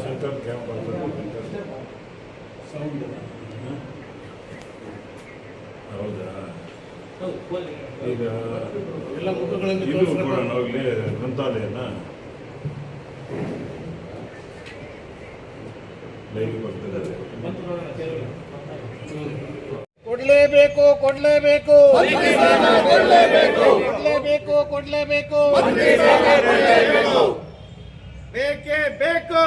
Central camp ಹೌದಾ? ಈಗ ಎಲ್ಲ ಮುಖಗಳನ್ನು ಇದು ಕೂಡ ನಾವಿಲ್ಲಿ ಗ್ರಂಥಾಲಯನ ಲೈವ್ ಬರ್ತಿದ್ದಾರೆ. ಕೊಡ್ಲೇಬೇಕು ಕೊಡ್ಲೇಬೇಕು ಕೊಡ್ಲೇಬೇಕು ಕೊಡ್ಲೇಬೇಕು ಬೇಕೇ ಬೇಕು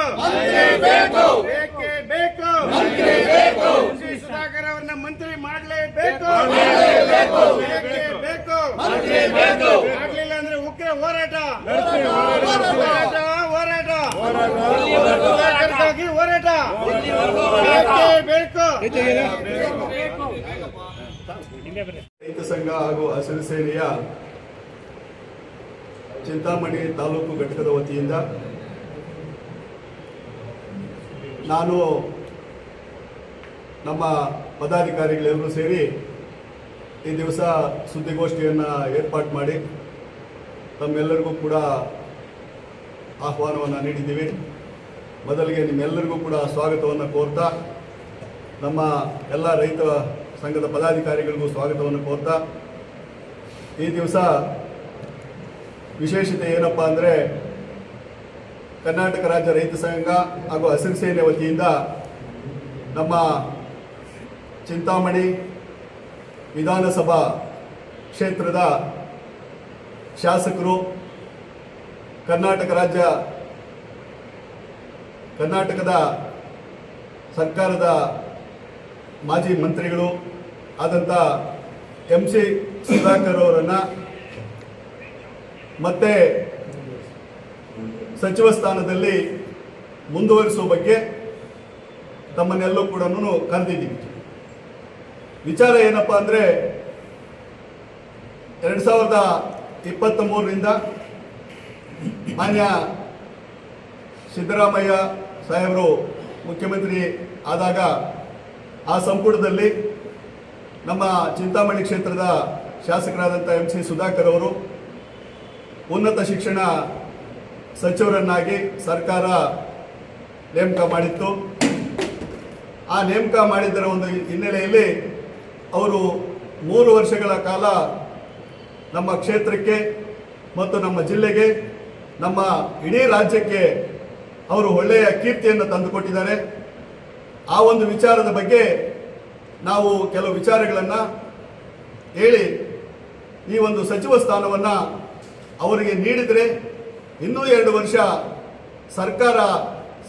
ಬೇಕೇ ಬೇಕು ಶ್ರೀ ಸುಧಾಕರ್ ಅವರನ್ನ ಮಂತ್ರಿ ಮಾಡಲೇಬೇಕು ಬೇಕೇ ಬೇಕು ಮಾಡಲಿಲ್ಲ ಅಂದ್ರೆ ಉಗ್ರ ಹೋರಾಟ ಹೋರಾಟ ಸುಧಾಕರ್ಗಾಗಿ ಹೋರಾಟ ಬೇಕೇ ಬೇಕು. ರೈತ ಸಂಘ ಹಾಗೂ ಹಸಿರು ಸೇನೆಯ ಚಿಂತಾಮಣಿ ತಾಲೂಕು ಘಟಕದ ವತಿಯಿಂದ ನಾನು ನಮ್ಮ ಪದಾಧಿಕಾರಿಗಳೆಲ್ಲರೂ ಸೇರಿ ಈ ದಿವಸ ಸುದ್ದಿಗೋಷ್ಠಿಯನ್ನು ಏರ್ಪಾಡು ಮಾಡಿ ತಮ್ಮೆಲ್ಲರಿಗೂ ಕೂಡ ಆಹ್ವಾನವನ್ನು ನೀಡಿದ್ದೀವಿ. ಮೊದಲಿಗೆ ನಿಮ್ಮೆಲ್ಲರಿಗೂ ಕೂಡ ಸ್ವಾಗತವನ್ನು ಕೋರ್ತಾ, ನಮ್ಮ ಎಲ್ಲ ರೈತ ಸಂಘದ ಪದಾಧಿಕಾರಿಗಳಿಗೂ ಸ್ವಾಗತವನ್ನು ಕೋರ್ತಾ, ಈ ದಿವಸ ವಿಶೇಷತೆ ಏನಪ್ಪ ಅಂದರೆ ಕರ್ನಾಟಕ ರಾಜ್ಯ ರೈತ ಸಂಘ ಹಾಗೂ ಹಸಿರು ಸೇನೆ ವತಿಯಿಂದ ನಮ್ಮ ಚಿಂತಾಮಣಿ ವಿಧಾನಸಭಾ ಕ್ಷೇತ್ರದ ಶಾಸಕರು, ಕರ್ನಾಟಕದ ಸರ್ಕಾರದ ಮಾಜಿ ಮಂತ್ರಿಗಳು ಆದಂಥ MC ಸುಧಾಕರ್ ಅವರನ್ನು ಮತ್ತೆ ಸಚಿವ ಸ್ಥಾನದಲ್ಲಿ ಮುಂದುವರಿಸುವ ಬಗ್ಗೆ ತಮ್ಮನ್ನೆಲ್ಲೂ ಕೂಡ ಕರೆದಿದ್ದೀವಿ. ವಿಚಾರ ಏನಪ್ಪ ಅಂದರೆ 2023ರಿಂದ ಮಾನ್ಯ ಸಿದ್ದರಾಮಯ್ಯ ಸಾಹೇಬರು ಮುಖ್ಯಮಂತ್ರಿ ಆದಾಗ ಆ ಸಂಪುಟದಲ್ಲಿ ನಮ್ಮ ಚಿಂತಾಮಣಿ ಕ್ಷೇತ್ರದ ಶಾಸಕರಾದಂಥ MC ಸುಧಾಕರ್ ಅವರು ಉನ್ನತ ಶಿಕ್ಷಣ ಸಚಿವರನ್ನಾಗಿ ಸರ್ಕಾರ ನೇಮಕ ಮಾಡಿತ್ತು. ಆ ನೇಮಕ ಮಾಡಿದ್ದರ ಒಂದು ಹಿನ್ನೆಲೆಯಲ್ಲಿ ಅವರು 3 ವರ್ಷಗಳ ಕಾಲ ನಮ್ಮ ಕ್ಷೇತ್ರಕ್ಕೆ ಮತ್ತು ನಮ್ಮ ಜಿಲ್ಲೆಗೆ, ನಮ್ಮ ಇಡೀ ರಾಜ್ಯಕ್ಕೆ ಅವರು ಒಳ್ಳೆಯ ಕೀರ್ತಿಯನ್ನು ತಂದುಕೊಟ್ಟಿದ್ದಾರೆ. ಆ ಒಂದು ವಿಚಾರದ ಬಗ್ಗೆ ನಾವು ಕೆಲವು ವಿಚಾರಗಳನ್ನು ಹೇಳಿ ಈ ಒಂದು ಸಚಿವ ಸ್ಥಾನವನ್ನು ಅವರಿಗೆ ನೀಡಿದರೆ ಇನ್ನೂ 2 ವರ್ಷ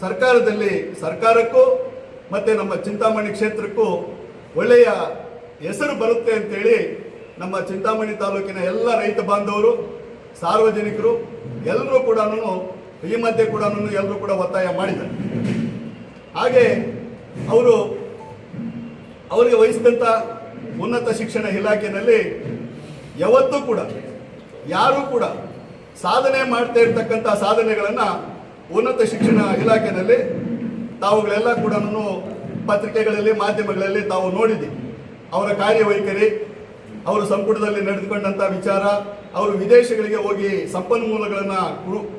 ಸರ್ಕಾರದಲ್ಲಿ ಸರ್ಕಾರಕ್ಕೂ ಮತ್ತು ನಮ್ಮ ಚಿಂತಾಮಣಿ ಕ್ಷೇತ್ರಕ್ಕೂ ಒಳ್ಳೆಯ ಹೆಸರು ಬರುತ್ತೆ ಅಂತೇಳಿ ನಮ್ಮ ಚಿಂತಾಮಣಿ ತಾಲೂಕಿನ ಎಲ್ಲ ರೈತ ಬಾಂಧವರು, ಸಾರ್ವಜನಿಕರು ಎಲ್ಲರೂ ಕೂಡ ಈ ಮಧ್ಯೆ ಕೂಡ ಎಲ್ಲರೂ ಕೂಡ ಒತ್ತಾಯ ಮಾಡಿದ್ದಾರೆ. ಹಾಗೆ ಅವರಿಗೆ ವಹಿಸಿದಂಥ ಉನ್ನತ ಶಿಕ್ಷಣ ಇಲಾಖೆಯಲ್ಲಿ ಯಾವತ್ತೂ ಕೂಡ ಯಾರೂ ಕೂಡ ಸಾಧನೆ ಮಾಡ್ತಾ ಇರ್ತಕ್ಕಂಥ ಸಾಧನೆಗಳನ್ನು ಉನ್ನತ ಶಿಕ್ಷಣ ಇಲಾಖೆಯಲ್ಲಿ ತಾವುಗಳೆಲ್ಲ ಕೂಡ ಪತ್ರಿಕೆಗಳಲ್ಲಿ ಮಾಧ್ಯಮಗಳಲ್ಲಿ ತಾವು ನೋಡಿದ್ದೀವಿ. ಅವರ ಕಾರ್ಯವೈಖರಿ, ಅವರು ಸಂಪುಟದಲ್ಲಿ ನಡೆದುಕೊಂಡಂಥ ವಿಚಾರ, ಅವರು ವಿದೇಶಗಳಿಗೆ ಹೋಗಿ ಸಂಪನ್ಮೂಲಗಳನ್ನು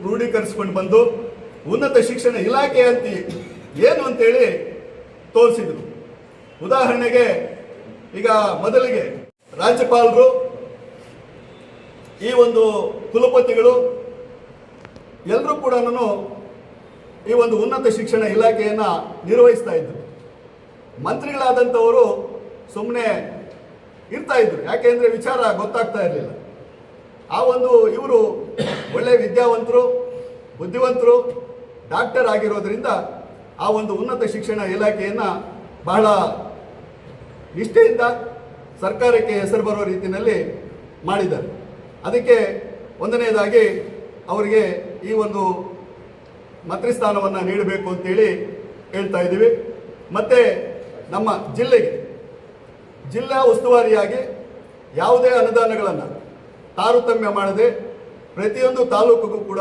ಕ್ರೋಢೀಕರಿಸಿಕೊಂಡು ಬಂದು ಉನ್ನತ ಶಿಕ್ಷಣ ಇಲಾಖೆ ಅಂತ ಏನು ಅಂತೇಳಿ ತೋರಿಸಿದರು. ಉದಾಹರಣೆಗೆ ಈಗ ಮೊದಲಿಗೆ ರಾಜ್ಯಪಾಲರು, ಈ ಒಂದು ಕುಲಪತಿಗಳು ಎಲ್ಲರೂ ಕೂಡ ಈ ಒಂದು ಉನ್ನತ ಶಿಕ್ಷಣ ಇಲಾಖೆಯನ್ನು ನಿರ್ವಹಿಸ್ತಾ ಇದ್ದರು. ಮಂತ್ರಿಗಳಾದಂಥವರು ಸುಮ್ಮನೆ ಇರ್ತಾ ಇದ್ರು, ಯಾಕೆಂದರೆ ವಿಚಾರ ಗೊತ್ತಾಗ್ತಾ ಇರಲಿಲ್ಲ. ಆ ಒಂದು ಇವರು ಒಳ್ಳೆಯ ವಿದ್ಯಾವಂತರು, ಬುದ್ಧಿವಂತರು, ಡಾಕ್ಟರ್ ಆಗಿರೋದ್ರಿಂದ ಆ ಒಂದು ಉನ್ನತ ಶಿಕ್ಷಣ ಇಲಾಖೆಯನ್ನು ಬಹಳ ನಿಷ್ಠೆಯಿಂದ ಸರ್ಕಾರಕ್ಕೆ ಹೆಸರು ಬರೋ ರೀತಿಯಲ್ಲಿ ಮಾಡಿದ್ದಾರೆ. ಅದಕ್ಕೆ ಒಂದನೇದಾಗಿ ಅವರಿಗೆ ಈ ಒಂದು ಮಂತ್ರಿ ಸ್ಥಾನವನ್ನು ನೀಡಬೇಕು ಅಂತೇಳಿ ಹೇಳ್ತಾ ಇದ್ದೀವಿ. ಮತ್ತು ನಮ್ಮ ಜಿಲ್ಲಾ ಉಸ್ತುವಾರಿಯಾಗಿ ಯಾವುದೇ ಅನುದಾನಗಳನ್ನು ತಾರತಮ್ಯ ಮಾಡದೆ ಪ್ರತಿಯೊಂದು ತಾಲೂಕಿಗೂ ಕೂಡ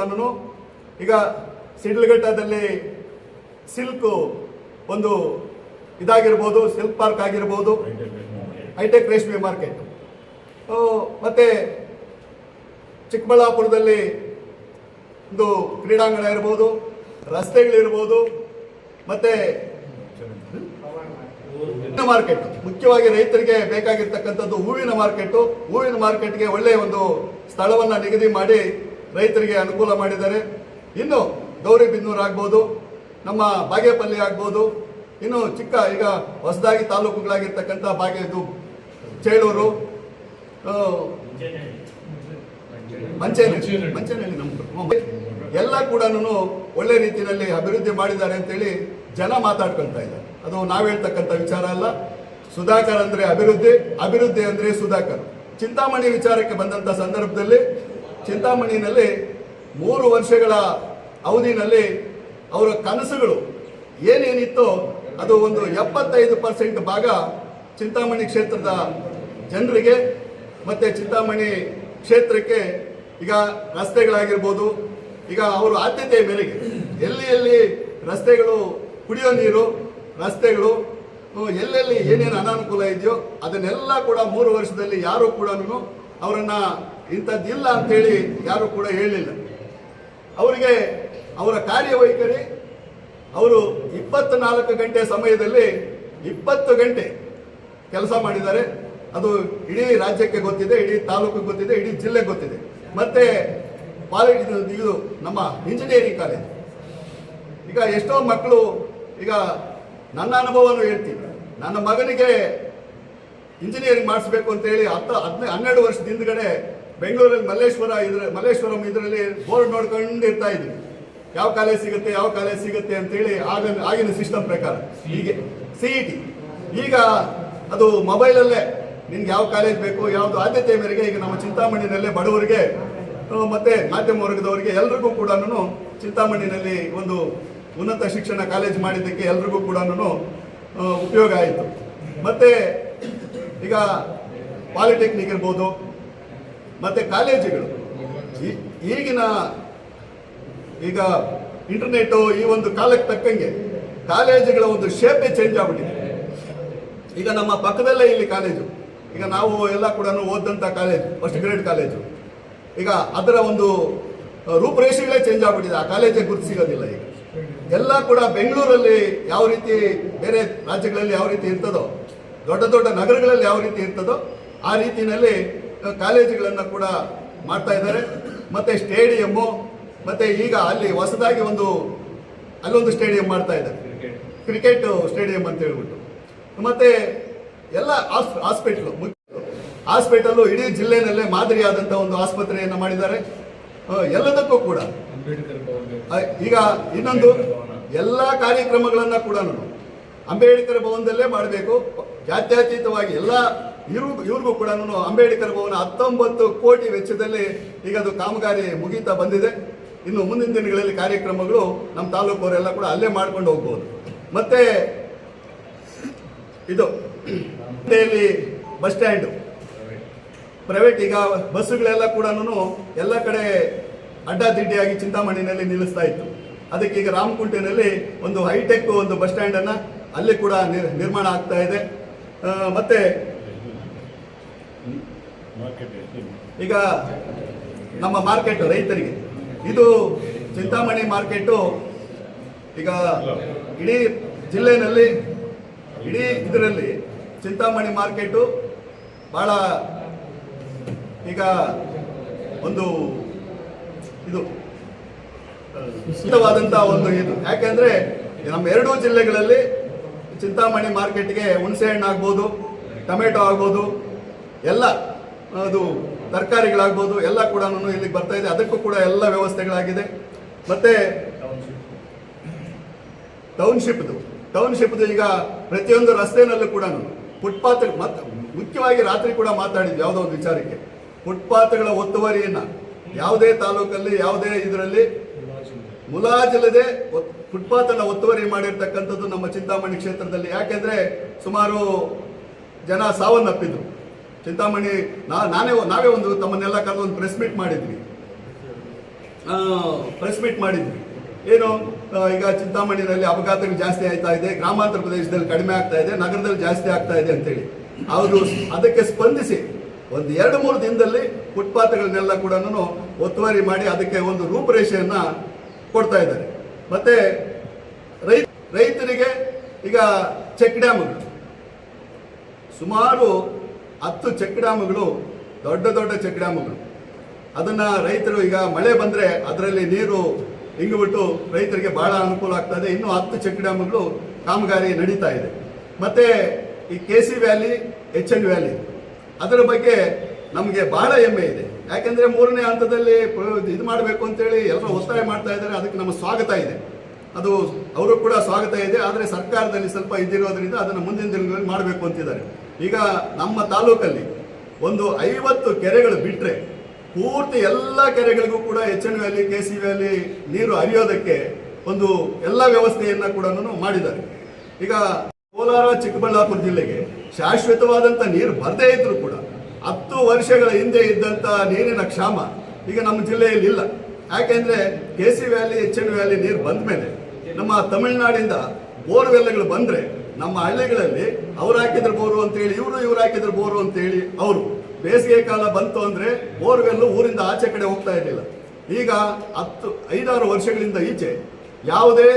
ಈಗ ಸಿಡ್ಲಘಟ್ಟದಲ್ಲಿ ಸಿಲ್ಕ್ ಒಂದು ಇದಾಗಿರ್ಬೋದು, ಸಿಲ್ಕ್ ಪಾರ್ಕ್ ಆಗಿರ್ಬೋದು, ಹೈಟೆಕ್ ರೇಷ್ಮೆ ಮಾರ್ಕೆಟ್, ಮತ್ತು ಚಿಕ್ಕಬಳ್ಳಾಪುರದಲ್ಲಿ ಒಂದು ಕ್ರೀಡಾಂಗಣ ಇರ್ಬೋದು, ರಸ್ತೆಗಳಿರ್ಬೋದು, ಮತ್ತೆ ಮಾರ್ಕೆಟ್, ಮುಖ್ಯವಾಗಿ ರೈತರಿಗೆ ಬೇಕಾಗಿರ್ತಕ್ಕಂಥದ್ದು ಹೂವಿನ ಮಾರ್ಕೆಟು. ಹೂವಿನ ಮಾರ್ಕೆಟ್ಗೆ ಒಳ್ಳೆಯ ಒಂದು ಸ್ಥಳವನ್ನು ನಿಗದಿ ಮಾಡಿ ರೈತರಿಗೆ ಅನುಕೂಲ ಮಾಡಿದ್ದಾರೆ. ಇನ್ನು ಗೌರಿಬಿದನೂರು ಆಗ್ಬೋದು, ನಮ್ಮ ಬಾಗೇಪಲ್ಲಿ ಆಗ್ಬೋದು, ಇನ್ನು ಚಿಕ್ಕ ಈಗ ಹೊಸದಾಗಿ ತಾಲೂಕುಗಳಾಗಿರ್ತಕ್ಕಂಥ ಇದು ಚೇಳೂರು, ಮಂಚೇನಹಳ್ಳಿ ನಮ್ಮದು ಎಲ್ಲ ಕೂಡ ಒಳ್ಳೆ ರೀತಿಯಲ್ಲಿ ಅಭಿವೃದ್ಧಿ ಮಾಡಿದ್ದಾರೆ ಅಂತೇಳಿ ಜನ ಮಾತಾಡ್ಕೊಳ್ತಾ ಇದ್ದಾರೆ. ಅದು ನಾವು ಹೇಳ್ತಕ್ಕಂಥ ವಿಚಾರ ಅಲ್ಲ. ಸುಧಾಕರ್ ಅಂದ್ರೆ ಅಭಿವೃದ್ಧಿ, ಅಭಿವೃದ್ಧಿ ಅಂದ್ರೆ ಸುಧಾಕರ್. ಚಿಂತಾಮಣಿ ವಿಚಾರಕ್ಕೆ ಬಂದಂತ ಸಂದರ್ಭದಲ್ಲಿ ಚಿಂತಾಮಣಿನಲ್ಲಿ 3 ವರ್ಷಗಳ ಅವಧಿನಲ್ಲಿ ಅವರ ಕನಸುಗಳು ಏನೇನಿತ್ತೋ ಅದು ಒಂದು 75% ಭಾಗ ಚಿಂತಾಮಣಿ ಕ್ಷೇತ್ರದ ಜನರಿಗೆ ಮತ್ತೆ ಚಿಂತಾಮಣಿ ಕ್ಷೇತ್ರಕ್ಕೆ ಈಗ ರಸ್ತೆಗಳಾಗಿರ್ಬೋದು, ಈಗ ಅವರು ಆದ್ಯತೆಯ ಮೇರೆಗೆ ಎಲ್ಲಿ ರಸ್ತೆಗಳು, ಕುಡಿಯೋ ನೀರು, ರಸ್ತೆಗಳು, ಎಲ್ಲೆಲ್ಲಿ ಏನೇನು ಅನಾನುಕೂಲ ಇದೆಯೋ ಅದನ್ನೆಲ್ಲ ಕೂಡ 3 ವರ್ಷದಲ್ಲಿ ಯಾರು ಕೂಡ ಅವರನ್ನ ಇಂಥದ್ದಿಲ್ಲ ಅಂತೇಳಿ ಯಾರು ಕೂಡ ಹೇಳಲಿಲ್ಲ. ಅವರಿಗೆ ಅವರ ಕಾರ್ಯವೈಖರಿ, ಅವರು 24 ಗಂಟೆ ಸಮಯದಲ್ಲಿ 20 ಗಂಟೆ ಕೆಲಸ ಮಾಡಿದ್ದಾರೆ. ಅದು ಇಡೀ ರಾಜ್ಯಕ್ಕೆ ಗೊತ್ತಿದೆ, ಇಡೀ ತಾಲೂಕಿಗೆ ಗೊತ್ತಿದೆ, ಇಡೀ ಜಿಲ್ಲೆಗೆ ಗೊತ್ತಿದೆ. ಮತ್ತೆ ಇದು ನಮ್ಮ ಇಂಜಿನಿಯರಿಂಗ್ ಕಾಲೇಜ್, ಈಗ ಎಷ್ಟೋ ಮಕ್ಕಳು, ಈಗ ನನ್ನ ಅನುಭವವನ್ನು ಹೇಳ್ತೀನಿ. ನನ್ನ ಮಗನಿಗೆ ಇಂಜಿನಿಯರಿಂಗ್ ಮಾಡಿಸ್ಬೇಕು ಅಂತೇಳಿ 12 ವರ್ಷದ ಹಿಂದ್ಗಡೆ ಬೆಂಗಳೂರಲ್ಲಿ ಮಲ್ಲೇಶ್ವರಂ ಇದರಲ್ಲಿ ಬೋರ್ಡ್ ನೋಡ್ಕೊಂಡು ಇರ್ತಾ ಇದ್ವಿ, ಯಾವ ಕಾಲೇಜ್ ಸಿಗುತ್ತೆ ಅಂತೇಳಿ. ಆಗಿನ ಸಿಸ್ಟಮ್ ಪ್ರಕಾರ ಹೀಗೆ CET, ಈಗ ಅದು ಮೊಬೈಲಲ್ಲೇ ನಿನ್ಗೆ ಯಾವ ಕಾಲೇಜ್ ಬೇಕು, ಯಾವುದು ಆದ್ಯತೆ ಮೇರೆಗೆ ಈಗ ನಮ್ಮ ಚಿಂತಾಮಣಿನಲ್ಲೇ ಬಡವರಿಗೆ ಮತ್ತೆ ಮಾಧ್ಯಮ ವರ್ಗದವರಿಗೆ ಎಲ್ರಿಗೂ ಕೂಡ ಚಿಂತಾಮಣಿನಲ್ಲಿ ಒಂದು ಉನ್ನತ ಶಿಕ್ಷಣ ಕಾಲೇಜ್ ಮಾಡಿದ್ದಕ್ಕೆ ಎಲ್ರಿಗೂ ಕೂಡ ಉಪಯೋಗ ಆಯಿತು. ಮತ್ತೆ ಈಗ ಪಾಲಿಟೆಕ್ನಿಕ್ ಇರ್ಬೋದು, ಮತ್ತೆ ಕಾಲೇಜುಗಳು ಈಗ ಇಂಟರ್ನೆಟ್ ಈ ಒಂದು ಕಾಲಕ್ಕೆ ತಕ್ಕಂಗೆ ಕಾಲೇಜುಗಳ ಒಂದು ಶೇಪೇ ಚೇಂಜ್ ಆಗ್ಬಿಟ್ಟಿದೆ. ಈಗ ನಮ್ಮ ಪಕ್ಕದಲ್ಲೇ ಇಲ್ಲಿ ಕಾಲೇಜು, ಈಗ ನಾವು ಎಲ್ಲ ಕೂಡ ಓದಂತ ಕಾಲೇಜು, ಫಸ್ಟ್ ಗ್ರೇಡ್ ಕಾಲೇಜು, ಈಗ ಅದರ ಒಂದು ರೂಪರೇಷೆಗಳೇ ಚೇಂಜ್ ಆಗ್ಬಿಟ್ಟಿದೆ. ಆ ಕಾಲೇಜಿಗೆ ಗುರುತು ಸಿಗೋದಿಲ್ಲ. ಈಗ ಎಲ್ಲ ಕೂಡ ಬೆಂಗಳೂರಲ್ಲಿ ಯಾವ ರೀತಿ, ಬೇರೆ ರಾಜ್ಯಗಳಲ್ಲಿ ಯಾವ ರೀತಿ ಇರ್ತದೋ, ದೊಡ್ಡ ದೊಡ್ಡ ನಗರಗಳಲ್ಲಿ ಯಾವ ರೀತಿ ಇರ್ತದೋ ಆ ರೀತಿಯಲ್ಲಿ ಕಾಲೇಜುಗಳನ್ನು ಕೂಡ ಮಾಡ್ತಾ ಇದ್ದಾರೆ. ಮತ್ತೆ ಸ್ಟೇಡಿಯಮ್ಮು, ಮತ್ತೆ ಈಗ ಅಲ್ಲಿ ಹೊಸದಾಗಿ ಅಲ್ಲೊಂದು ಸ್ಟೇಡಿಯಂ ಮಾಡ್ತಾ ಇದ್ದಾರೆ, ಕ್ರಿಕೆಟ್ ಸ್ಟೇಡಿಯಂ ಅಂತ ಹೇಳ್ಬಿಟ್ಟು. ಮತ್ತೆ ಎಲ್ಲ ಹಾಸ್ಪಿಟಲ್ ಇಡೀ ಜಿಲ್ಲೆನಲ್ಲೇ ಮಾದರಿಯಾದಂಥ ಒಂದು ಆಸ್ಪತ್ರೆಯನ್ನು ಮಾಡಿದ್ದಾರೆ. ಎಲ್ಲದಕ್ಕೂ ಕೂಡ ಈಗ ಇನ್ನೊಂದು ಎಲ್ಲ ಕಾರ್ಯಕ್ರಮಗಳನ್ನ ಕೂಡ ಅಂಬೇಡ್ಕರ್ ಭವನದಲ್ಲೇ ಮಾಡಬೇಕು. ಜಾತ್ಯತೀತವಾಗಿ ಎಲ್ಲ ಇವ್ರಿಗೂ ಕೂಡ ಅಂಬೇಡ್ಕರ್ ಭವನ 19 ಕೋಟಿ ವೆಚ್ಚದಲ್ಲಿ ಈಗ ಅದು ಕಾಮಗಾರಿ ಮುಗೀತಾ ಬಂದಿದೆ. ಇನ್ನು ಮುಂದಿನ ದಿನಗಳಲ್ಲಿ ಕಾರ್ಯಕ್ರಮಗಳು ನಮ್ಮ ತಾಲೂಕವರೆಲ್ಲ ಕೂಡ ಅಲ್ಲೇ ಮಾಡ್ಕೊಂಡು ಹೋಗ್ಬೋದು. ಮತ್ತೆ ಇದು ಬಸ್ ಸ್ಟ್ಯಾಂಡ್ ಪ್ರೈವೇಟ್, ಈಗ ಬಸ್ಸುಗಳೆಲ್ಲ ಕೂಡ ಎಲ್ಲ ಕಡೆ ಅಡ್ಡಾದಿಡ್ಡಿಯಾಗಿ ಚಿಂತಾಮಣಿನಲ್ಲಿ ನಿಲ್ಲಿಸ್ತಾ ಇತ್ತು. ಅದಕ್ಕೆ ಈಗ ರಾಮಕುಂಟೆನಲ್ಲಿ ಒಂದು ಹೈಟೆಕ್ ಒಂದು ಬಸ್ ಸ್ಟ್ಯಾಂಡ್ ಅನ್ನ ಅಲ್ಲಿ ಕೂಡ ನಿರ್ಮಾಣ ಆಗ್ತಾ ಇದೆ. ಮತ್ತೆ ಈಗ ನಮ್ಮ ಮಾರ್ಕೆಟ್ ರೈತರಿಗೆ, ಇದು ಚಿಂತಾಮಣಿ ಮಾರ್ಕೆಟು ಈಗ ಇಡೀ ಜಿಲ್ಲೆನಲ್ಲಿ, ಇಡೀ ಇದರಲ್ಲಿ ಚಿಂತಾಮಣಿ ಮಾರ್ಕೆಟು ಬಹಳ ಈಗ ಒಂದು ಇದು ಉಚಿತವಾದಂಥ ಒಂದು ಇದು. ಯಾಕೆಂದ್ರೆ ನಮ್ಮ 2 ಜಿಲ್ಲೆಗಳಲ್ಲಿ ಚಿಂತಾಮಣಿ ಮಾರ್ಕೆಟ್ಗೆ ಹುಣಸೆ ಹಣ್ಣು ಆಗ್ಬೋದು, ಟೊಮೆಟೊ ಆಗ್ಬೋದು, ಎಲ್ಲ ಅದು ತರಕಾರಿಗಳಾಗ್ಬೋದು, ಎಲ್ಲ ಕೂಡ ಇಲ್ಲಿಗೆ ಬರ್ತಾ ಇದೆ. ಅದಕ್ಕೂ ಕೂಡ ಎಲ್ಲ ವ್ಯವಸ್ಥೆಗಳಾಗಿದೆ. ಮತ್ತೆ ಟೌನ್ಶಿಪ್ದು ಈಗ ಪ್ರತಿಯೊಂದು ರಸ್ತೆನಲ್ಲೂ ಕೂಡ ಫುಟ್ಪಾತ್, ಮತ್ತೆ ಮುಖ್ಯವಾಗಿ ರಾತ್ರಿ ಕೂಡ ಮಾತಾಡಿದ್ವಿ ಯಾವುದೋ ಒಂದು ವಿಚಾರಕ್ಕೆ, ಫುಟ್ಪಾತ್ಗಳ ಒತ್ತುವರಿಯನ್ನ ಯಾವುದೇ ತಾಲೂಕಲ್ಲಿ, ಯಾವುದೇ ಇದರಲ್ಲಿ ಮುಲಾಜಿಲ್ಲದೆ ಫುಟ್ಪಾತ್ ಅನ್ನ ಒತ್ತುವರಿ ಮಾಡಿರ್ತಕ್ಕಂಥದ್ದು ನಮ್ಮ ಚಿಂತಾಮಣಿ ಕ್ಷೇತ್ರದಲ್ಲಿ. ಯಾಕೆಂದ್ರೆ ಸುಮಾರು ಜನ ಸಾವನ್ನಪ್ಪಿದ್ರು. ಚಿಂತಾಮಣಿ ನಾವೇ ಒಂದು ತಮ್ಮನ್ನೆಲ್ಲ ಕರೆದು ಒಂದು ಪ್ರೆಸ್ ಮೀಟ್ ಮಾಡಿದ್ವಿ. ಏನು ಈಗ ಚಿಂತಾಮಣಿನಲ್ಲಿ ಅಪಘಾತಗಳು ಜಾಸ್ತಿ ಆಯ್ತಾ ಇದೆ, ಗ್ರಾಮಾಂತರ ಪ್ರದೇಶದಲ್ಲಿ ಕಡಿಮೆ ಆಗ್ತಾ ಇದೆ, ನಗರದಲ್ಲಿ ಜಾಸ್ತಿ ಆಗ್ತಾ ಇದೆ ಅಂತೇಳಿ ಅವರು ಅದಕ್ಕೆ ಸ್ಪಂದಿಸಿ ಒಂದು 2-3 ದಿನದಲ್ಲಿ ಫುಟ್ಪಾತ್ಗಳನ್ನೆಲ್ಲ ಕೂಡ ಒತ್ತುವರಿ ಮಾಡಿ ಅದಕ್ಕೆ ಒಂದು ರೂಪರೇಷೆಯನ್ನ ಕೊಡ್ತಾ ಇದ್ದಾರೆ. ಮತ್ತೆ ರೈತರಿಗೆ ಈಗ ಚೆಕ್ ಡ್ಯಾಮ್ಗಳು ಸುಮಾರು 10 ಚೆಕ್ ಡ್ಯಾಮ್ಗಳು, ದೊಡ್ಡ ದೊಡ್ಡ ಚೆಕ್ ಡ್ಯಾಮ್ಗಳು. ಅದನ್ನ ರೈತರು ಈಗ ಮಳೆ ಬಂದ್ರೆ ಅದರಲ್ಲಿ ನೀರು ಇಂಗುಬಿಟ್ಟು ರೈತರಿಗೆ ಬಹಳ ಅನುಕೂಲ ಆಗ್ತದೆ. ಇನ್ನು 10 ಚೆಕ್ ಡ್ಯಾಮ್ಗಳು ಕಾಮಗಾರಿ ನಡೀತಾ ಇದೆ. ಮತ್ತೆ ಈ KC ವ್ಯಾಲಿ, HN ವ್ಯಾಲಿ ಅದರ ಬಗ್ಗೆ ನಮಗೆ ಬಹಳ ಹೆಮ್ಮೆ ಇದೆ. ಯಾಕೆಂದ್ರೆ 3ನೇ ಹಂತದಲ್ಲಿ ಇದು ಮಾಡಬೇಕು ಅಂತೇಳಿ ಎಲ್ಲರೂ ಒತ್ತಾಯ ಮಾಡ್ತಾ ಇದ್ದಾರೆ. ಅದಕ್ಕೆ ನಮ್ಮ ಸ್ವಾಗತ ಇದೆ, ಅದು ಅವರು ಕೂಡ ಸ್ವಾಗತ ಇದೆ. ಆದರೆ ಸರ್ಕಾರದಲ್ಲಿ ಸ್ವಲ್ಪ ಇದಿರೋದ್ರಿಂದ ಅದನ್ನು ಮುಂದಿನ ದಿನಗಳಲ್ಲಿ ಮಾಡಬೇಕು ಅಂತಿದ್ದಾರೆ. ಈಗ ನಮ್ಮ ತಾಲೂಕಲ್ಲಿ ಒಂದು 50 ಕೆರೆಗಳು ಬಿಟ್ಟರೆ ಪೂರ್ತಿ ಎಲ್ಲ ಕೆರೆಗಳಿಗೂ ಕೂಡ HN ವ್ಯಾಲಿ, KC ವ್ಯಾಲಿ ನೀರು ಹರಿಯೋದಕ್ಕೆ ಒಂದು ಎಲ್ಲ ವ್ಯವಸ್ಥೆಯನ್ನ ಕೂಡ ಮಾಡಿದ್ದಾರೆ. ಈಗ ಕೋಲಾರ, ಚಿಕ್ಕಬಳ್ಳಾಪುರ ಜಿಲ್ಲೆಗೆ ಶಾಶ್ವತವಾದಂಥ ನೀರು ಬರದೇ ಇದ್ರು ಕೂಡ 10 ವರ್ಷಗಳ ಹಿಂದೆ ಇದ್ದಂಥ ನೀರಿನ ಕ್ಷಾಮ ಈಗ ನಮ್ಮ ಜಿಲ್ಲೆಯಲ್ಲಿ ಇಲ್ಲ. ಯಾಕೆಂದ್ರೆ KC ವ್ಯಾಲಿ, HN ವ್ಯಾಲಿ ನೀರು ಬಂದ ಮೇಲೆ ನಮ್ಮ ತಮಿಳುನಾಡಿಂದ ಬೋರ್ವೆಲ್ಗಳು ಬಂದ್ರೆ ನಮ್ಮ ಹಳ್ಳಿಗಳಲ್ಲಿ ಅವ್ರು ಹಾಕಿದ್ರು ಬೋರು ಅಂತೇಳಿ ಇವ್ರು ಹಾಕಿದ್ರು ಬೋರು ಅಂತೇಳಿ ಅವರು ಬೇಸಿಗೆ ಕಾಲ ಬಂತು ಅಂದ್ರೆ ಬೋರ್ವೆಲ್ ಊರಿಂದ ಆಚೆ ಕಡೆ ಹೋಗ್ತಾ ಇರಲಿಲ್ಲ. ಈಗ 5-6 ವರ್ಷಗಳಿಂದ ಈಚೆ ಯಾವುದೇ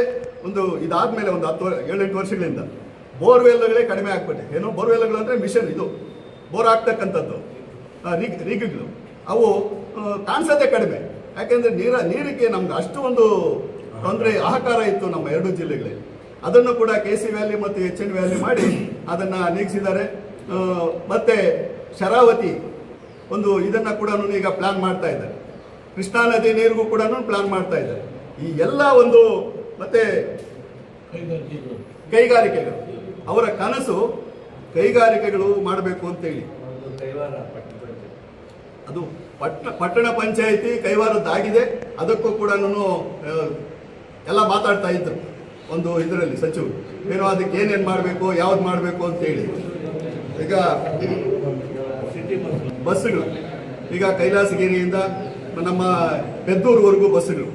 ಒಂದು ಇದಾದ್ಮೇಲೆ ಒಂದು 7-8 ವರ್ಷಗಳಿಂದ ಬೋರ್ವೆಲ್ಗಳೇ ಕಡಿಮೆ ಆಗ್ಬಿಟ್ಟೆ. ಏನೋ ಬೋರ್ವೆಲ್ಗಳು ಅಂದ್ರೆ ಮಿಷನ್, ಇದು ಬೋರ್ ಆಗ್ತಕ್ಕಂಥದ್ದು ರಿಗ್ಗಳು ಅವು ಕಾಣಿಸೋದೇ ಕಡಿಮೆ. ಯಾಕೆಂದ್ರೆ ನೀರಿಗೆ ನಮ್ಗೆ ಅಷ್ಟು ಒಂದು ತೊಂದರೆ ಹಾಹಾಕಾರ ಇತ್ತು ನಮ್ಮ 2 ಜಿಲ್ಲೆಗಳಲ್ಲಿ. ಅದನ್ನು ಕೂಡ KC ವ್ಯಾಲಿ ಮತ್ತು HN ವ್ಯಾಲಿ ಮಾಡಿ ಅದನ್ನ ನೀಗಿಸಿದ್ದಾರೆ. ಮತ್ತೆ ಶರಾವತಿ ಒಂದು ಇದನ್ನ ಕೂಡ ಈಗ ಪ್ಲಾನ್ ಮಾಡ್ತಾ ಇದ್ದಾರೆ. ಕೃಷ್ಣಾ ನದಿ ನೀರಿಗೂ ಕೂಡ ಪ್ಲಾನ್ ಮಾಡ್ತಾ ಇದ್ದಾರೆ. ಈ ಎಲ್ಲ ಒಂದು ಮತ್ತೆ ಕೈಗಾರಿಕೆಗಳು, ಅವರ ಕನಸು ಕೈಗಾರಿಕೆಗಳು ಮಾಡಬೇಕು ಅಂತೇಳಿ. ಅದು ಪಟ್ಟಣ ಪಂಚಾಯಿತಿ ಕೈವಾರದ್ದಾಗಿದೆ. ಅದಕ್ಕೂ ಕೂಡ ಎಲ್ಲ ಮಾತಾಡ್ತಾ ಇದ್ರು ಒಂದು ಇದರಲ್ಲಿ ಸಚಿವರು, ಏನೋ ಅದಕ್ಕೆ ಏನೇನು ಮಾಡಬೇಕು, ಯಾವ್ದು ಮಾಡಬೇಕು ಅಂತೇಳಿ. ಈಗ ಬಸ್ಸುಗಳು, ಈಗ ಕೈಲಾಸಗಿರಿಯಿಂದ ನಮ್ಮ ಪೆದ್ದೂರುವರೆಗೂ ಬಸ್ಸುಗಳು,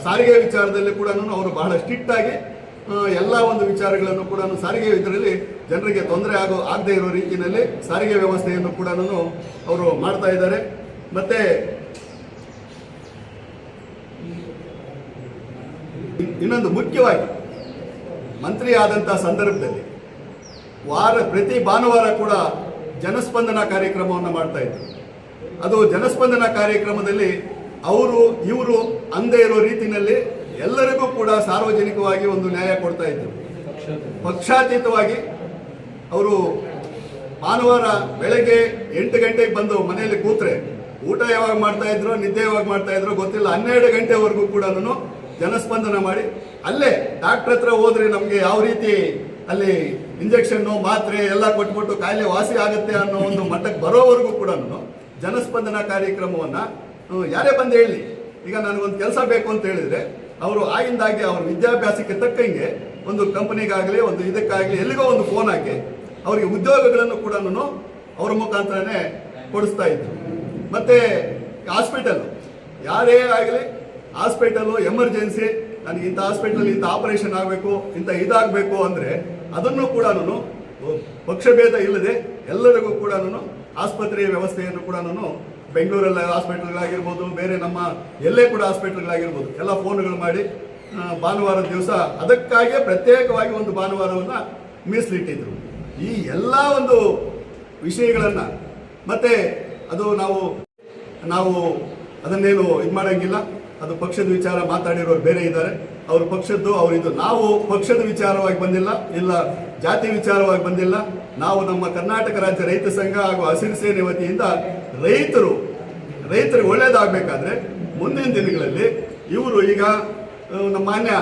ಸಾರಿಗೆ ವಿಚಾರದಲ್ಲಿ ಕೂಡ ಅವರು ಬಹಳ ಸ್ಟ್ರಿಕ್ಟ್ ಆಗಿ ಎಲ್ಲ ಒಂದು ವಿಚಾರಗಳನ್ನು ಕೂಡ ಸಾರಿಗೆ ಇದರಲ್ಲಿ ಜನರಿಗೆ ತೊಂದರೆ ಆಗದೇ ಇರೋ ರೀತಿಯಲ್ಲಿ ಸಾರಿಗೆ ವ್ಯವಸ್ಥೆಯನ್ನು ಕೂಡ ಅವರು ಮಾಡ್ತಾ ಇದ್ದಾರೆ. ಮತ್ತೆ ಇನ್ನೊಂದು ಮುಖ್ಯವಾಗಿ ಮಂತ್ರಿ ಆದಂಥ ಸಂದರ್ಭದಲ್ಲಿ ಪ್ರತಿ ಭಾನುವಾರ ಕೂಡ ಜನಸ್ಪಂದನ ಕಾರ್ಯಕ್ರಮವನ್ನು ಮಾಡ್ತಾ ಇದ್ರು. ಅದು ಜನಸ್ಪಂದನ ಕಾರ್ಯಕ್ರಮದಲ್ಲಿ ಇವರು ಅಂದೇ ಇರೋ ರೀತಿಯಲ್ಲಿ ಎಲ್ಲರಿಗೂ ಕೂಡ ಸಾರ್ವಜನಿಕವಾಗಿ ಒಂದು ನ್ಯಾಯ ಕೊಡ್ತಾ ಇದ್ರು. ಪಕ್ಷಾತೀತವಾಗಿ ಅವರು ಭಾನುವಾರ ಬೆಳಗ್ಗೆ 8 ಗಂಟೆಗೆ ಬಂದು ಮನೆಯಲ್ಲಿ ಕೂತ್ರೆ ಊಟ ಯಾವಾಗ ಮಾಡ್ತಾ ಇದ್ರು, ನಿದ್ದೆ ಯಾವಾಗ ಮಾಡ್ತಾ ಇದ್ರು ಗೊತ್ತಿಲ್ಲ, 12 ಗಂಟೆವರೆಗೂ ಕೂಡ ಜನಸ್ಪಂದನ ಮಾಡಿ ಅಲ್ಲೇ ಡಾಕ್ಟರ್ ಹತ್ರ ಹೋದ್ರೆ ನಮಗೆ ಯಾವ ರೀತಿ ಅಲ್ಲಿ ಇಂಜೆಕ್ಷನ್ನು, ಮಾತ್ರೆ ಎಲ್ಲ ಕೊಟ್ಬಿಟ್ಟು ಕಾಯಿಲೆ ವಾಸಿ ಆಗುತ್ತೆ ಅನ್ನೋ ಒಂದು ಮಟ್ಟಕ್ಕೆ ಬರೋವರೆಗೂ ಕೂಡ ಜನಸ್ಪಂದನ ಕಾರ್ಯಕ್ರಮವನ್ನ ಯಾರೇ ಬಂದು ಹೇಳಿ, ಈಗ ನನಗೊಂದು ಕೆಲಸ ಬೇಕು ಅಂತ ಹೇಳಿದ್ರೆ ಅವರು ಆಗಿಂದಾಗಿ ಅವ್ರ ವಿದ್ಯಾಭ್ಯಾಸಕ್ಕೆ ತಕ್ಕಂಗೆ ಒಂದು ಕಂಪನಿಗಾಗಲಿ ಒಂದು ಇದಕ್ಕಾಗಲಿ ಎಲ್ಲಿಗೋ ಒಂದು ಫೋನ್ ಹಾಕಿ ಅವರಿಗೆ ಉದ್ಯೋಗಗಳನ್ನು ಕೂಡ ಅವರ ಮುಖಾಂತರನೇ ಕೊಡಿಸ್ತಾ ಇದ್ರು. ಮತ್ತೆ ಹಾಸ್ಪಿಟಲ್ ಯಾರೇ ಆಗಲಿ, ಹಾಸ್ಪಿಟಲ್ ಎಮರ್ಜೆನ್ಸಿ, ನನಗೆ ಇಂಥ ಹಾಸ್ಪಿಟಲ್ ಇಂಥ ಆಪರೇಷನ್ ಆಗಬೇಕು, ಇಂಥ ಇದಾಗಬೇಕು ಅಂದರೆ ಅದನ್ನು ಕೂಡ ಪಕ್ಷಭೇದ ಇಲ್ಲದೆ ಎಲ್ಲರಿಗೂ ಕೂಡ ಆಸ್ಪತ್ರೆಯ ವ್ಯವಸ್ಥೆಯನ್ನು ಕೂಡ ಬೆಂಗಳೂರಲ್ಲಿ ಹಾಸ್ಪಿಟಲ್ಗಳಾಗಿರ್ಬೋದು, ಬೇರೆ ನಮ್ಮ ಎಲ್ಲೇ ಕೂಡ ಹಾಸ್ಪಿಟಲ್ಗಳಾಗಿರ್ಬೋದು ಎಲ್ಲ ಫೋನ್ಗಳು ಮಾಡಿ ಭಾನುವಾರದ ದಿವಸ ಅದಕ್ಕಾಗಿಯೇ ಪ್ರತ್ಯೇಕವಾಗಿ ಒಂದು ಭಾನುವಾರವನ್ನು ಮೀಸಲಿಟ್ಟಿದ್ರು. ಈ ಎಲ್ಲ ಒಂದು ವಿಷಯಗಳನ್ನು ಮತ್ತೆ ಅದು ನಾವು ಅದನ್ನೇನು ಇದು ಮಾಡೋಂಗಿಲ್ಲ. ಅದು ಪಕ್ಷದ ವಿಚಾರ ಮಾತಾಡಿರೋರು ಬೇರೆ ಇದ್ದಾರೆ, ಅವ್ರ ಪಕ್ಷದ್ದು ಅವರಿದ್ದು. ನಾವು ಪಕ್ಷದ ವಿಚಾರವಾಗಿ ಬಂದಿಲ್ಲ, ಇಲ್ಲ ಜಾತಿ ವಿಚಾರವಾಗಿ ಬಂದಿಲ್ಲ. ನಾವು ನಮ್ಮ ಕರ್ನಾಟಕ ರಾಜ್ಯ ರೈತ ಸಂಘ ಹಾಗೂ ಹಸಿರು ಸೇನೆ ವತಿಯಿಂದ ರೈತರಿಗೆ ಒಳ್ಳೇದಾಗಬೇಕಾದ್ರೆ ಮುಂದಿನ ದಿನಗಳಲ್ಲಿ ಇವರು ಈಗ ನಮ್ಮ ಮಾನ್ಯ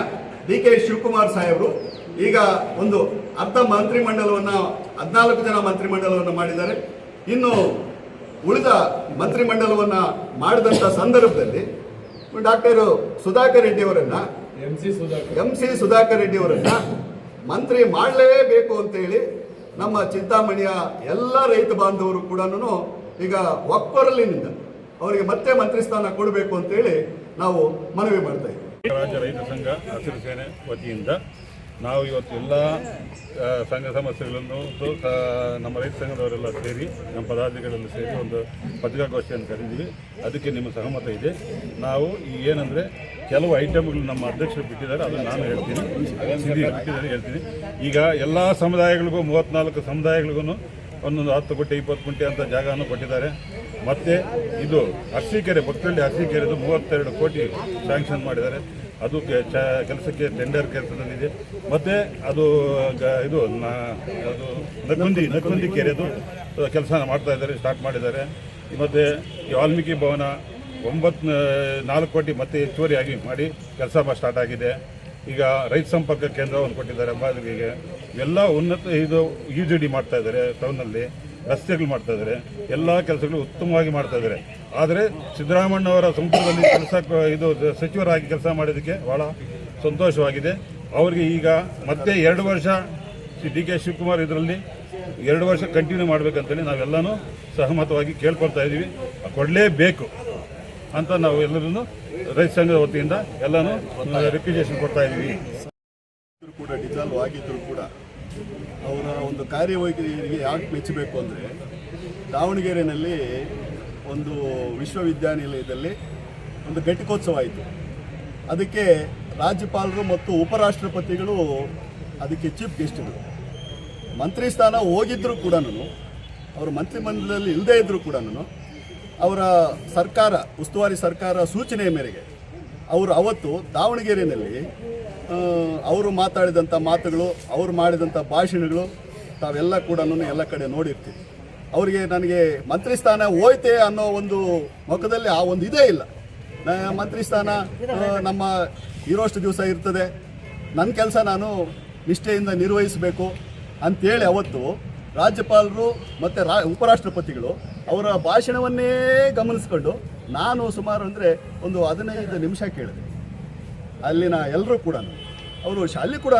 DK ಶಿವಕುಮಾರ್ ಸಾಹೇಬರು ಈಗ ಒಂದು ಅರ್ಧ ಮಂತ್ರಿಮಂಡಲವನ್ನು 14 ಜನ ಮಂತ್ರಿಮಂಡಲವನ್ನು ಮಾಡಿದ್ದಾರೆ. ಇನ್ನು ಉಳಿದ ಮಂತ್ರಿಮಂಡಲವನ್ನು ಮಾಡಿದಂಥ ಸಂದರ್ಭದಲ್ಲಿ ಡಾಕ್ಟರ್ ಸುಧಾಕರ್ ರೆಡ್ಡಿ ಅವರನ್ನ MC ಸುಧಾಕರ್ ರೆಡ್ಡಿ ಅವರನ್ನ ಮಂತ್ರಿ ಮಾಡಲೇಬೇಕು ಅಂತೇಳಿ ನಮ್ಮ ಚಿಂತಾಮಣಿಯ ಎಲ್ಲ ರೈತ ಬಾಂಧವರು ಕೂಡ ಈಗ ಒಕ್ಕೊರಲಿನಿಂದ ಅವರಿಗೆ ಮತ್ತೆ ಮಂತ್ರಿ ಸ್ಥಾನ ಕೊಡಬೇಕು ಅಂತೇಳಿ ನಾವು ಮನವಿ ಮಾಡ್ತಾ ಇದ್ದೀವಿ. ರಾಜ್ಯ ರೈತ ಸಂಘ ಹಸಿರು ಸೇನೆ ವತಿಯಿಂದ ನಾವು ಇವತ್ತು ಎಲ್ಲ ಸಂಘ ಸಮಸ್ಯೆಗಳನ್ನು ನಮ್ಮ ರೈತ ಸಂಘದವರೆಲ್ಲ ಸೇರಿ ನಮ್ಮ ಪದಾಧಿಕಾರಿಗಳೆಲ್ಲ ಸೇರಿ ಒಂದು ಪತ್ರಿಕಾಗೋಷ್ಠಿಯನ್ನು ಕರೆದಿದ್ದೀವಿ. ಅದಕ್ಕೆ ನಿಮ್ಮ ಸಹಮತ ಇದೆ. ನಾವು ಏನಂದರೆ ಕೆಲವು ಐಟಮ್ಗಳು ನಮ್ಮ ಅಧ್ಯಕ್ಷರು ಬಿಟ್ಟಿದ್ದಾರೆ, ಅದನ್ನು ನಾನು ಹೇಳ್ತೀನಿ, ಬಿಟ್ಟಿದ್ದಾರೆ ಹೇಳ್ತೀನಿ. ಈಗ ಎಲ್ಲ ಸಮುದಾಯಗಳಿಗೂ 34 ಸಮುದಾಯಗಳಿಗೂ ಒಂದೊಂದು 10 ಗುಂಟೆ 20 ಗುಂಟೆ ಅಂತ ಜಾಗವನ್ನು ಕೊಟ್ಟಿದ್ದಾರೆ. ಮತ್ತು ಇದು ಅರಸೀಕೆರೆ ಭಕ್ತಳ್ಳಿ ಅರಸೀಕೆರೆದು 32 ಕೋಟಿ ಸ್ಯಾಂಕ್ಷನ್ ಮಾಡಿದ್ದಾರೆ. ಅದು ಕೆಲಸಕ್ಕೆ ಟೆಂಡರ್ ಕೆಲಸದಲ್ಲಿದೆ. ಮತ್ತು ಅದು ಇದು ಅದು ನಕುಂದಿ ಕೆರೆದು ಕೆಲಸ ಮಾಡ್ತಾ ಇದ್ದಾರೆ, ಸ್ಟಾರ್ಟ್ ಮಾಡಿದ್ದಾರೆ. ಮತ್ತು ಈ ವಾಲ್ಮೀಕಿ ಭವನ 4 ಕೋಟಿ ಮತ್ತೆ ಹೆಚ್ಚುವರಿಯಾಗಿ ಮಾಡಿ ಕೆಲಸ ಸ್ಟಾರ್ಟ್ ಆಗಿದೆ. ಈಗ ರೈತ ಸಂಪರ್ಕ ಕೇಂದ್ರವನ್ನು ಕೊಟ್ಟಿದ್ದಾರೆ ಅಂಬಾದ್ರಿಗೆ. ಎಲ್ಲ ಉನ್ನತ ಇದು UGD ಮಾಡ್ತಾ ಇದ್ದಾರೆ, ಟೌನಲ್ಲಿ ರಸ್ತೆಗಳು ಮಾಡ್ತಾ ಇದ್ದಾರೆ, ಎಲ್ಲ ಕೆಲಸಗಳು ಉತ್ತಮವಾಗಿ ಮಾಡ್ತಾ ಇದ್ದಾರೆ. ಆದರೆ ಸಿದ್ದರಾಮಣ್ಣವರ ಸಂಪುಟದಲ್ಲಿ ಇದು ಸಚಿವರಾಗಿ ಕೆಲಸ ಮಾಡೋದಕ್ಕೆ ಭಾಳ ಸಂತೋಷವಾಗಿದೆ. ಅವರಿಗೆ ಈಗ ಮತ್ತೆ 2 ವರ್ಷ DK ಶಿವಕುಮಾರ್ ಇದರಲ್ಲಿ 2 ವರ್ಷ ಕಂಟಿನ್ಯೂ ಮಾಡಬೇಕಂತೇಳಿ ನಾವೆಲ್ಲನೂ ಸಹಮತವಾಗಿ ಕೇಳ್ಕೊಳ್ತಾ ಇದ್ದೀವಿ. ಕೊಡಲೇಬೇಕು ಅಂತ ನಾವು ಎಲ್ಲರೂ ರೈತ ಸಂಘದ ವತಿಯಿಂದ ಎಲ್ಲನೂ ರಿಕ್ವೆಜೇಷನ್ ಕೊಡ್ತಾ ಇದ್ದೀವಿ. ಕೂಡ ಡಿಸಾಲ್ವ್ ಆಗಿದ್ದರೂ ಕೂಡ ಅವರ ಒಂದು ಕಾರ್ಯವೈಖರಿಗೆ ಯಾಕೆ ಮೆಚ್ಚಬೇಕು ಅಂದರೆ, ದಾವಣಗೆರೆಯಲ್ಲಿ ಒಂದು ವಿಶ್ವವಿದ್ಯಾನಿಲಯದಲ್ಲಿ ಒಂದು ಘಟಿಕೋತ್ಸವ ಆಯಿತು. ಅದಕ್ಕೆ ರಾಜ್ಯಪಾಲರು ಮತ್ತು ಉಪರಾಷ್ಟ್ರಪತಿಗಳು ಅದಕ್ಕೆ ಚೀಫ್ ಗೆಸ್ಟ್ಗಳು. ಮಂತ್ರಿ ಸ್ಥಾನ ಹೋಗಿದ್ದರೂ ಕೂಡ, ಅವರು ಮಂತ್ರಿಮಂಡಲದಲ್ಲಿ ಇಲ್ಲದೇ ಇದ್ದರೂ ಕೂಡ, ಅವರ ಸರ್ಕಾರ ಉಸ್ತುವಾರಿ ಸರ್ಕಾರ ಸೂಚನೆಯ ಮೇರೆಗೆ ಅವರು ಅವತ್ತು ದಾವಣಗೆರೆಯಲ್ಲಿ ಅವರು ಮಾತಾಡಿದಂಥ ಮಾತುಗಳು, ಅವರು ಮಾಡಿದಂಥ ಭಾಷಣಗಳು ತಾವೆಲ್ಲ ಕೂಡ ಎಲ್ಲ ಕಡೆ ನೋಡಿರ್ತೀವಿ. ಅವರಿಗೆ ನನಗೆ ಮಂತ್ರಿ ಸ್ಥಾನ ಹೋಯ್ತೆ ಅನ್ನೋ ಒಂದು ಮುಖದಲ್ಲಿ ಆ ಒಂದು ಇದೇ ಇಲ್ಲ. ಮಂತ್ರಿ ಸ್ಥಾನ ನಮ್ಮ ಇರೋಷ್ಟು ದಿವಸ ಇರ್ತದೆ, ನನ್ನ ಕೆಲಸ ನಾನು ನಿಷ್ಠೆಯಿಂದ ನಿರ್ವಹಿಸಬೇಕು ಅಂಥೇಳಿ ಅವತ್ತು ರಾಜ್ಯಪಾಲರು ಮತ್ತು ಉಪರಾಷ್ಟ್ರಪತಿಗಳು ಅವರ ಭಾಷಣವನ್ನೇ ಗಮನಿಸ್ಕೊಂಡು ನಾನು ಸುಮಾರು ಅಂದರೆ ಒಂದು 15 ನಿಮಿಷ ಕೇಳಿದೆ. ಅಲ್ಲಿನ ಎಲ್ಲರೂ ಕೂಡ ಅವರು ಅಲ್ಲಿ ಕೂಡ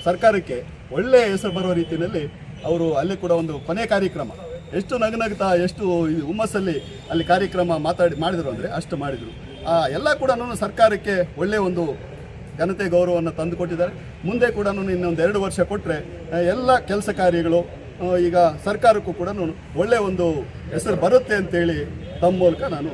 ಸರ್ಕಾರಕ್ಕೆ ಒಳ್ಳೆಯ ಹೆಸರು ಬರುವ ರೀತಿಯಲ್ಲಿ ಅವರು ಅಲ್ಲಿ ಕೂಡ ಒಂದು ಕೊನೆ ಕಾರ್ಯಕ್ರಮ ಎಷ್ಟು ನಗನಗ್ತಾ ಎಷ್ಟು ಹುಮ್ಮಸ್ಸಲ್ಲಿ ಅಲ್ಲಿ ಕಾರ್ಯಕ್ರಮ ಮಾಡಿದರು ಅಂದರೆ ಅಷ್ಟು ಮಾಡಿದರು. ಎಲ್ಲ ಕೂಡ ಸರ್ಕಾರಕ್ಕೆ ಒಳ್ಳೆಯ ಒಂದು ಘನತೆ ಗೌರವವನ್ನು ತಂದು ಕೊಟ್ಟಿದ್ದಾರೆ. ಮುಂದೆ ಕೂಡ ಇನ್ನೊಂದು 2 ವರ್ಷ ಕೊಟ್ಟರೆ ಎಲ್ಲ ಕೆಲಸ ಕಾರ್ಯಗಳು ಈಗ ಸರ್ಕಾರಕ್ಕೂ ಕೂಡ ಒಳ್ಳೆಯ ಒಂದು ಹೆಸರು ಬರುತ್ತೆ ಅಂತೇಳಿ ತಮ್ಮ ಮೂಲಕ ನಾನು